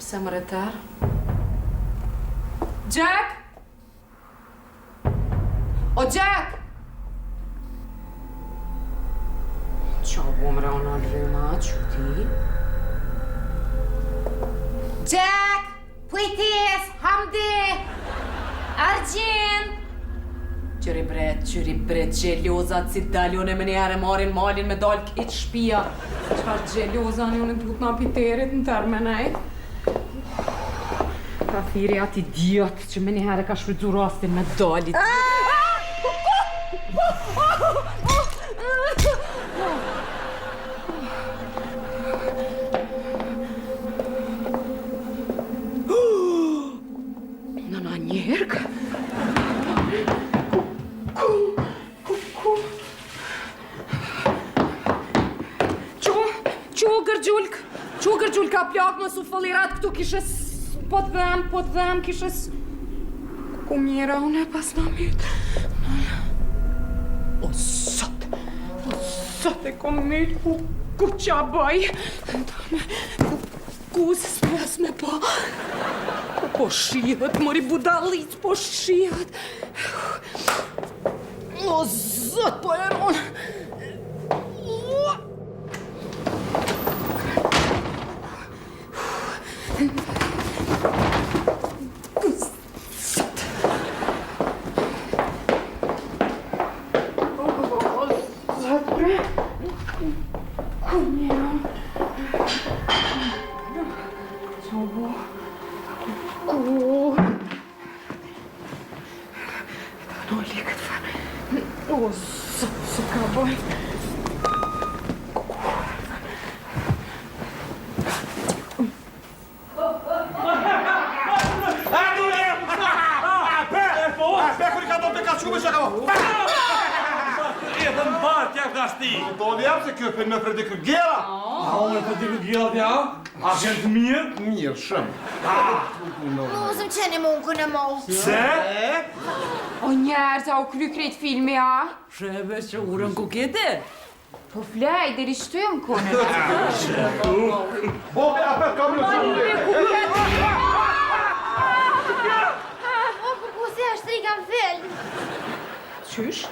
Se më retar. Jack! O Jack! Qa bomra ona rrëma, që ti? Jack! Pujtis! Hamdi! Argjin! Qëri bret, gjelozat si daljone me njëherë marin malin me dal kitë shpia. Qfar gjeloza njone t'lut nga piterit në termenej? Ka thiri ati idiot që me njëherë ka shfrytzu rastin me dalit. Nëna njerëk? Qo gërgjullk ka plak më su fëllirat këtu kishes po të dhem kishes ku mjera une pas në mytë. O sot e kom mytë ku qa bëj. Ku s'pes me pa. Po shihet, mori budallit, po shihet. O zot, po eron. Mirë, shumë. Lozëm qeni më unë kënë më. Se? O njerëz, a u kry krejt filmi, a? Shebe që urën ku kete? Po flej, deri shtujem kone. Bobe, apet kam në qëllë. O, ku si është shtriga në film? Qysh?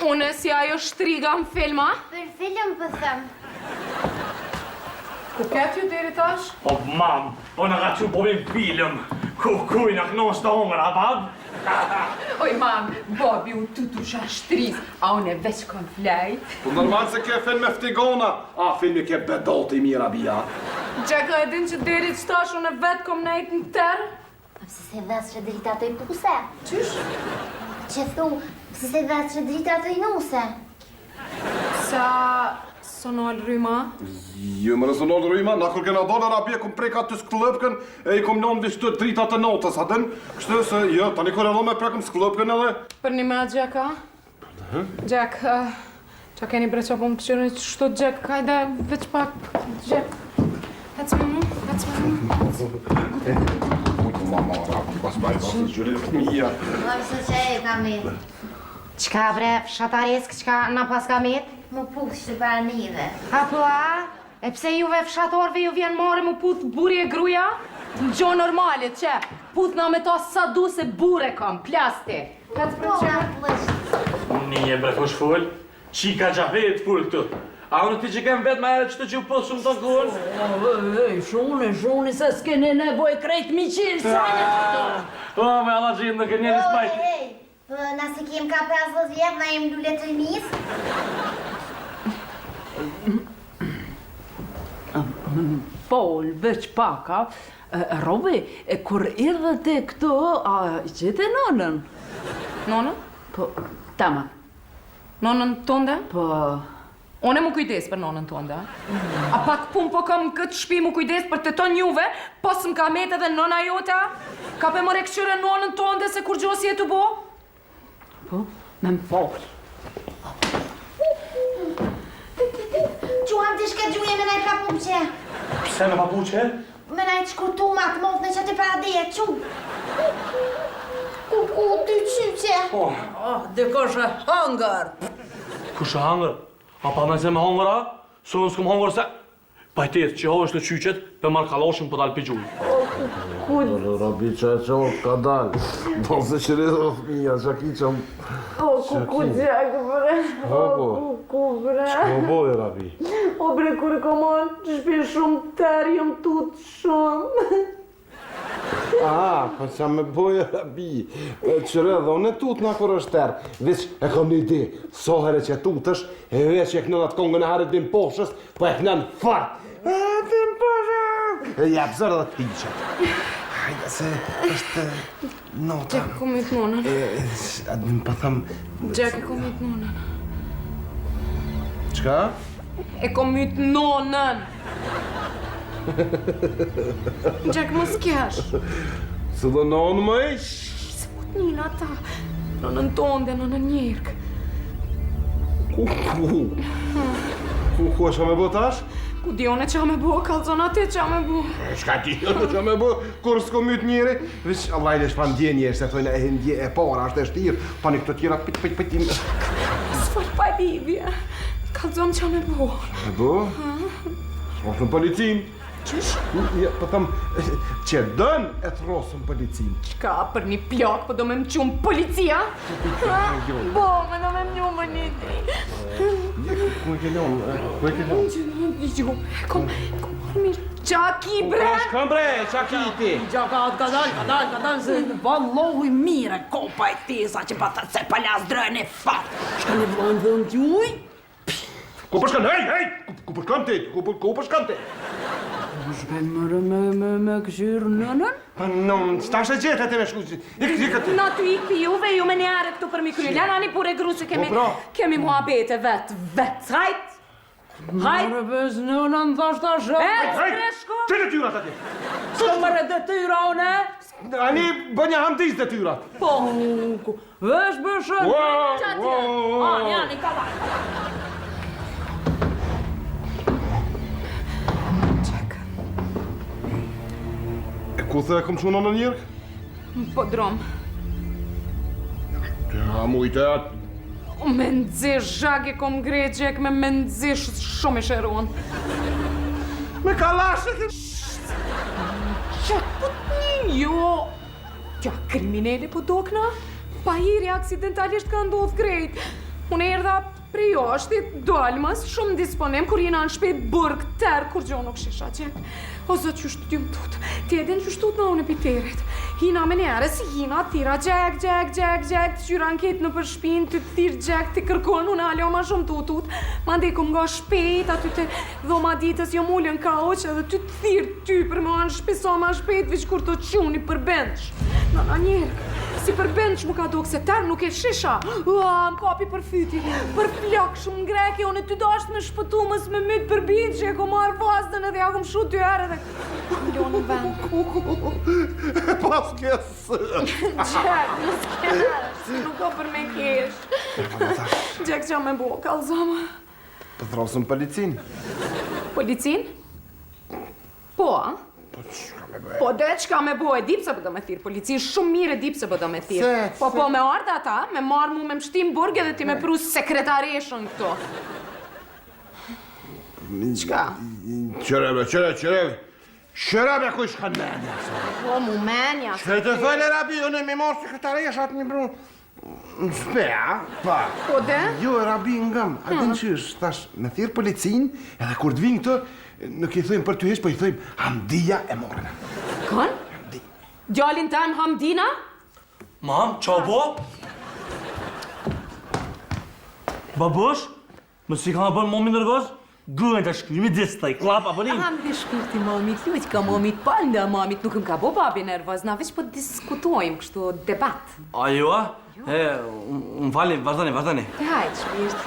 Une si ajo shtriga në film, a? Për film për thëmë. Ku ketë ju deri tash? O, mam, o në ka që povim film. Kuj në kënosh të hongër, a bab? Oj, mam, babi u tutu sha shtris, a une veç kon flejt. Po normal se ke film me ftigona. A, filmi ke bedol të i mira, bia. Gjeka e din që deri që tash une vetë kom nejt në tërë? Pëse se dhes që drita të i puse? Qysh? Që thu, pëse se dhes që drita të i nuse? Sa sonol rryma? Jo më rezonor rryma, na kur kena donë Arabia, kum preka të sklëpkën e i kum non vishtu drita të notës, adën? Kështu se, jo, tani kur e do me prekëm sklëpkën edhe... Për një me Gjeka? Gjek, qa keni bre qa po më pëshirën që shtu Gjek, kajde veç pak, Gjek. Hec me mu. Mama, Arabi, pas bajt, asë gjyri fëmija. Mërë së që e ka mitë. Qka bre, fshataresk, qka na pas ka mit? Më push që për nive. A po a? E pse juve fshatorve ju vjen more mu puth buri e gruja? Gjo normalit, që? Puthna me ta sa du se bure kam, plasti. Po, nga plështë. Nije bre kush full, qika gjafet full këtu. A unë ti që kem vetë ma ere qëtë që u posë shumë të kull? Shuni, se s'keni nevoj krejt miqin, sa një të. O, me alla gjinë në kënjeri spajt. Ej, nëse kem ka 50 vjetë, na jem lullet të njës. Pol, veç paka. Robi, kur irdhët e këtu, a i qete nonën? Nonën? Po, tama. Nonën tonde? Po... One mu kujdes për nonën tonde, a pak pun po kam këtë shpi mu kujdes për të ton juve, pos m'ka met edhe nona jota? Ka pe more këqyre nonën tonde se kur gjosi e të bo? Po, me m'fol. Quam të shka gjuje me naj papuqe. Pse me papuqe? Me naj qkurtumat, mos në që të paradeje, qu. Ku ty qyqe. Dikosh e hangër. Kush e hangër? A pa me se me hangëra? Së unë s'kom hangër se... Pajtes që ho është të qyqet, për marrë kaloshin për dalë për gjullë. Rabi që e qohë ka dalë. Do se që redhë fëmija, që ki që më... Ku gjak, bre. Ku, bre. Që bojë, Rabi? O, bre, kur komon, që shpi shumë tërë, jëm tut shumë. Pa që me bojë, Rabi. Që redhë, unë e tut në kur është tërë. Veç e kom një ide, sohere që tutësh, e veç e kënën atë kongën e harit din poshës, po e kënën fartë. Din poshë! E jep zërë dhe të hiqët. Hajde se është nota. Gjek, kom i të nonën. Adin pa thëmë... Gjek, kom i të nonën. Qka? E kom i të nonën. Gjek, më s'kesh. Së dhe nonë më ish? Se mut njëna ta. Nonën tonde, nonën njërkë. Ku është me bo tash? Ku dione që me bo, kalzon ati që me bo. Shka dione që me bo, kur s'ko myt njëri? Vish, Allah i lesh pa ndjenje, se thojnë e ndje e para, është e shtirë, pa një këto tjera pëtim. Sfar pa lidhje. Kalzon që me bo. Me bo? Rosën policin. Qysh? Ja, po thëmë, që dën e të rosën policin. Qka, për një plak, po do me më qumë policia? Bo, me do me më një më një di. Ku e ke lonë? Ku e ke lonë? Jo, kom mirë. Qaki, bre! Shkëm bre, qaki ti! Gjaka, ka dalë, se vallohu i mire, kopa e tisa që pa të se palas drejnë e fatë. Shka në vlojnë dhe në t'juj? Ku përshkan, hej! Ku përshkan ti? Ku përshkan ti? Shpen me këshirë nënën? Nën, sta shë gjithë e të me shku, ikë ti. Na tu ikë juve, ju me njerë këtu për mi kry. Lena një pure gru që kemi muhabete vetë. Hajt! Mërë bez nënën, thashtë ashtë. Breshko! Që në tyrat ati? Së mërë dhe tyra, une? Ani bë një hamdiz dhe tyrat. Po! Vesh bëshën! Janë i ka dalë. Ku the e kom qunë në njërë? Po drom. Ja, mujtë e atë. Me nëzish zhag e kom greqek, me nëzish shumë i shëron. Me kalashe ke... Qa putni, jo. Qa kriminele po dokna? Pa hiri aksidentalisht ka ndodh krejt. Unë erdha prej jashtit, dalmas, shumë disponem, kur jena në shpejt bërg tërë, kur gjo nuk shisha qek. O zot, që shtut ju më tut. Ti edin që shtut në unë e piterit. Hina me njerë, si hina, tira gjek, të qyra anket në për shpin, të thirë gjek, të kërkon, unë aljo ma shumë tutut. Ma ndekum nga shpejt, aty të dhoma ditës jo mullën ka oq, edhe ty të thirë ty për më anë shpesa ma shpejt, vish kur të quni për bench. Nana njerë, si për bench mu ka dok se tërë nuk e shisha. Më kapi për fyti, për flok shumë ngreke, unë ty dasht me shpëtu mës me mytë për bitë që e ko marrë fastën edhe ja kom shu 2 herë edhe... Jo në vend. Pas kesë. Gjek, më s'kesh, nuk o për me kesh. Gjek që me bo, kalzama. Po të rosën policin. Policin? Po, a? Po dhe qka me bo e dip se do me thirë policin, shumë mirë e dip se do me thirë. Po me ardha ata, me marrë mu me mshtim burg edhe ti me pru sekretareshën këto. Qka? Qërebe ku ishka në menja. Po mu menja. Që të thële Rabi, unë e me marrë sekretareshat një bru... Në spea, pa. Po dhe? Jo, Rabi ngëm, a din që është, thash, me thirë policin, edhe kur të vinë këto, nuk i thëjmë për ty hesh, po i thëjmë Hamdia e morëna. Kon? Gjallin tajmë Hamdina? Mam, qa bo? Babush, më si ka në bënë momi nërgoz? Gënë të shkrimi distaj, klap, apo një? Ham dhe shpirti mamit, luj ka mamit panda mamit, nuk më ka bo babi nervoz, na veç po diskutojmë kështu debat. A jo, a? Unë fali, vazhdani. Hajt, shpirt.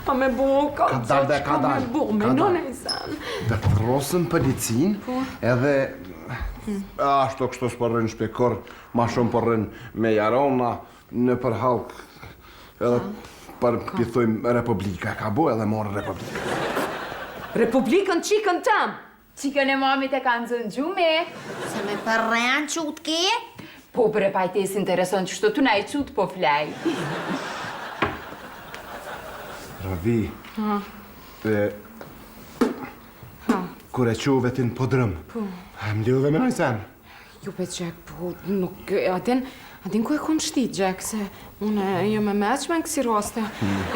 Qa me bo, ka dalë, ka dalë. Me bo, me nona i zanë. Dhe të rosën policin, edhe... Ashtu kështu s'përrën shpekor, ma shumë përrën me jarona, në për halk, edhe për pithojmë Republika, ka bo edhe morë Republika. Republikën qikën tam! Qikën e mamit e kanë zënë gjume. Se me përren qut ke? Po bre pajtes intereson që shto tu na i qut po flaj. Ravi, kur e quve ti në podrëm. Më lidhe me nëjë sen. Jo, pe Jack, po nuk... Atin ku e kom shtit, Jack, se unë jam e meqme në kësi raste.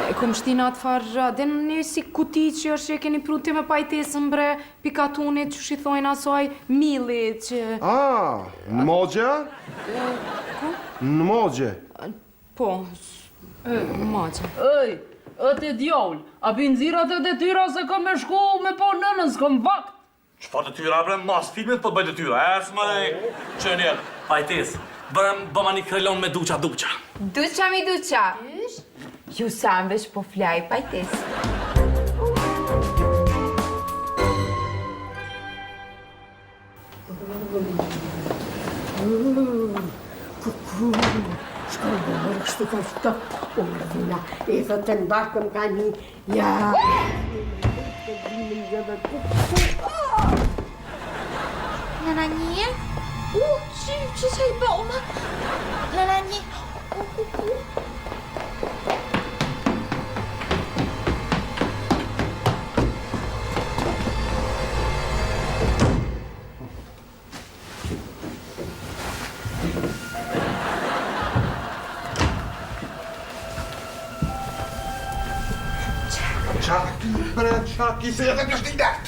E kom shtit në atë farë, atin një si kuti që është që e keni pruti me pajtesën bre, pikatunit që shithojnë asoj mili që... Në mogje? Në mogje? Po, mogje. Ej, atë djallë, a binzirat e detyra se kam me shku me po nënën, s'kom vakt. Çfarë detyra bre, mas filmin po të bëj detyra. Më që njerë, pajtes. Bëma një krelon me duqa. Duqa mi duqa. Ju sam veç po flaj pajtes. Shkojnë kështu ka shto, Ardina, edhe të ndarkëm ka një, ja... Nëna një? Që që i bëma? Nëna një? Qaki, bre, qaki, se edhe kështë i dakë.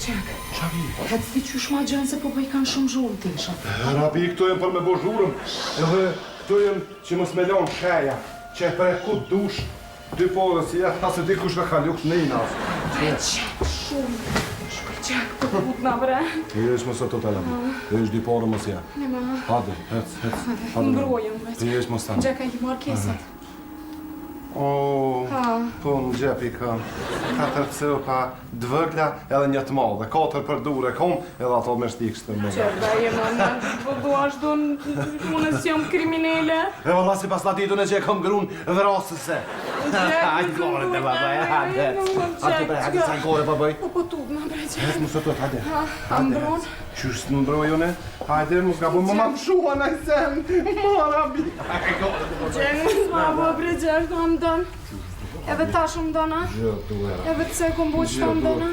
Jack, ka të ti qysh ma gjenë se po i kanë shumë zhurë të isha. Rabi, këtu jem për me bo zhurëm, edhe këtu jem që mës me lonë sheja, që e për e ku dush, dy porë si e, asë di kush ka kalu këtë nejnë asë. Jack, shumë. Jack, po të put na bre. E jesh mësë të të lëmë, e jesh dy porë mësë ja. Ne ma. Hadi, hec. Mbrojëm veç. E jesh mësë tanë. Jack, a i marë kesat. Po në gjepi ka 4 copa dvëgla edhe një të madhe, 4 për dure kom edhe ato me shtikës të më. Jack, da je më në, po du ashtu në si jam kriminele. E valla si pas latitun e që e kom grun vrasëse. Hajde gore të babaj, hajde. Hajde sa gore babaj. Po tu, na bre, Jack. Hajde mësë të hajde. A mbron? Qysh të mbrojone? Hajde, mos ka bu më ma pshua në i sen. Mara bi. Hajde gore të babaj. Jack, mos ma bo bre, Jack, kam dënë. Edhe tash më dëna. Gjë, duera. Edhe pse kom bo që ta më dëna.